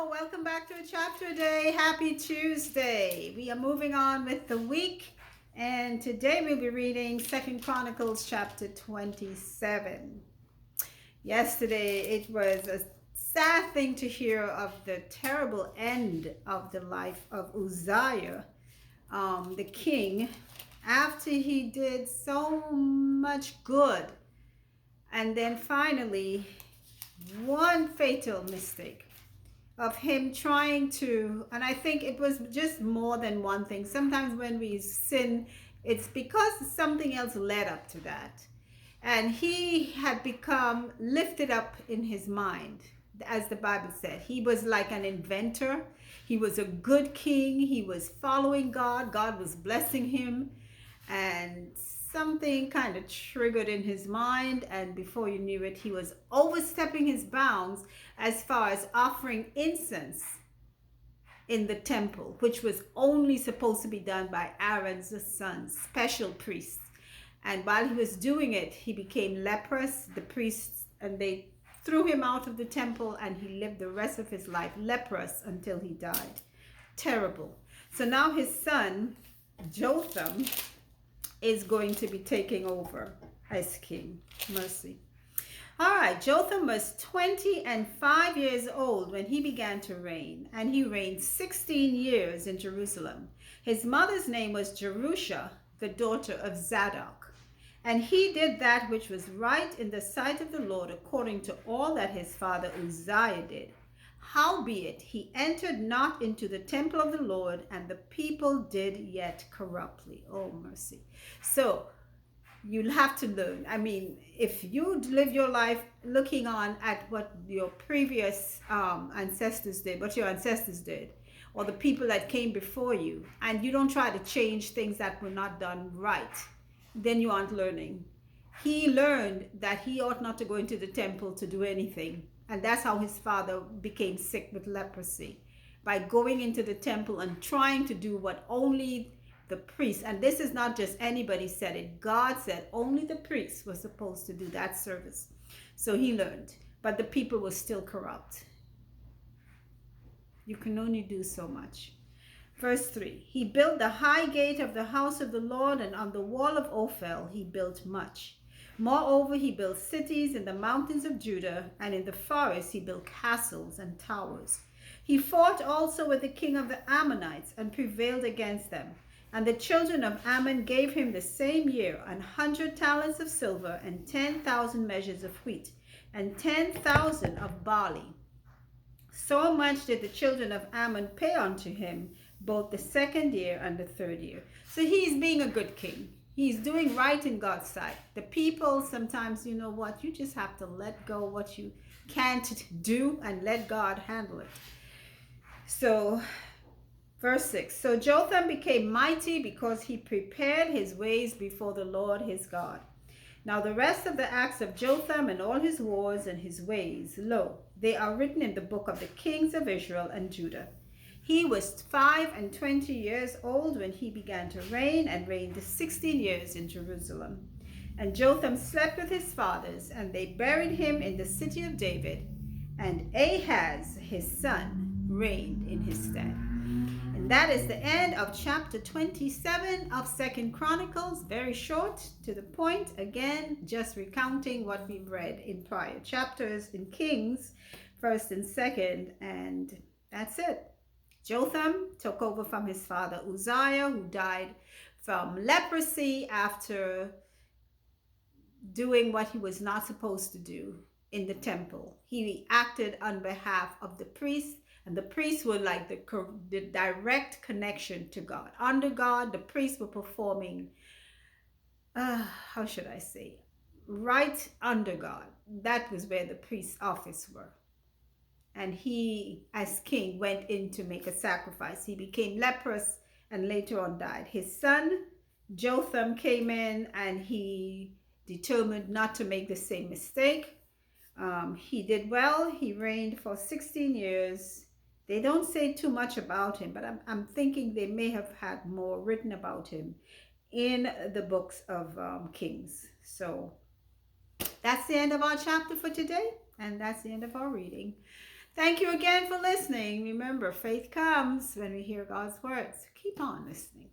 Welcome back to a chapter a day. Happy Tuesday. We are moving on with the week, and today we'll be reading 2chronicles chapter 27. Yesterday it was a sad thing to hear of the terrible end of the life of Uzziah, the king, after he did so much good, and then finally one fatal mistake of him trying to, and I think it was just more than one thing. Sometimes when we sin, it's because something else led up to that. And he had become lifted up in his mind, as the Bible said. He was like an inventor. He was a good king. He was following God. God was blessing him. And something kind of triggered in his mind, and before you knew it, he was overstepping his bounds as far as offering incense in the temple, which was only supposed to be done by Aaron's sons, special priests. And while he was doing it, he became leprous. The priests, and they threw him out of the temple, and he lived the rest of his life leprous until he died. Terrible. So now his son Jotham is going to be taking over as king. Mercy. All right, Jotham was 25 years old when he began to reign, and he reigned 16 years in Jerusalem. His mother's name was Jerusha, the daughter of Zadok. And he did that which was right in the sight of the Lord, according to all that his father Uzziah did. Howbeit, he entered not into the temple of the Lord, and the people did yet corruptly. Oh, mercy. So you'll have to learn. I mean, if you live your life looking on at what your previous ancestors did, what your ancestors did, or the people that came before you, and you don't try to change things that were not done right, then you aren't learning. He learned that he ought not to go into the temple to do anything. And that's how his father became sick with leprosy, by going into the temple and trying to do what only the priests, and this is not just anybody said it, God said only the priests were supposed to do that service. So he learned, but the people were still corrupt. You can only do so much. Verse 3, he built the high gate of the house of the Lord, and on the wall of Ophel he built much. Moreover, he built cities in the mountains of Judah, and in the forest he built castles and towers. He fought also with the king of the Ammonites, and prevailed against them. And the children of Ammon gave him the same year 100 talents of silver, and 10,000 measures of wheat, and 10,000 of barley. So much did the children of Ammon pay unto him, both the second year and the third year. So he's being a good king. He's doing right in God's sight. The people, sometimes, you know what, you just have to let go what you can't do and let God handle it. So, verse 6, so Jotham became mighty because he prepared his ways before the Lord his God. Now the rest of the acts of Jotham and all his wars and his ways, lo, they are written in the book of the kings of Israel and Judah. He was 25 years old when he began to reign, and reigned 16 years in Jerusalem. And Jotham slept with his fathers, and they buried him in the city of David. And Ahaz, his son, reigned in his stead. And that is the end of chapter 27 of 2chronicles. Very short, to the point. Again, just recounting what we've read in prior chapters in Kings, 1st and 2nd, and that's it. Jotham took over from his father Uzziah, who died from leprosy after doing what he was not supposed to do in the temple. He acted on behalf of the priests, and the priests were like the direct connection to God. Under God, the priests were performing, how should I say, right under God. That was where the priest's office were. And he, as king, went in to make a sacrifice. He became leprous and later on died. His son Jotham came in, and he determined not to make the same mistake. He did well. He reigned for 16 years. They don't say too much about him, but I'm thinking they may have had more written about him in the books of Kings. So that's the end of our chapter for today, and that's the end of our reading. Thank you again for listening. Remember, faith comes when we hear God's words. Keep on listening.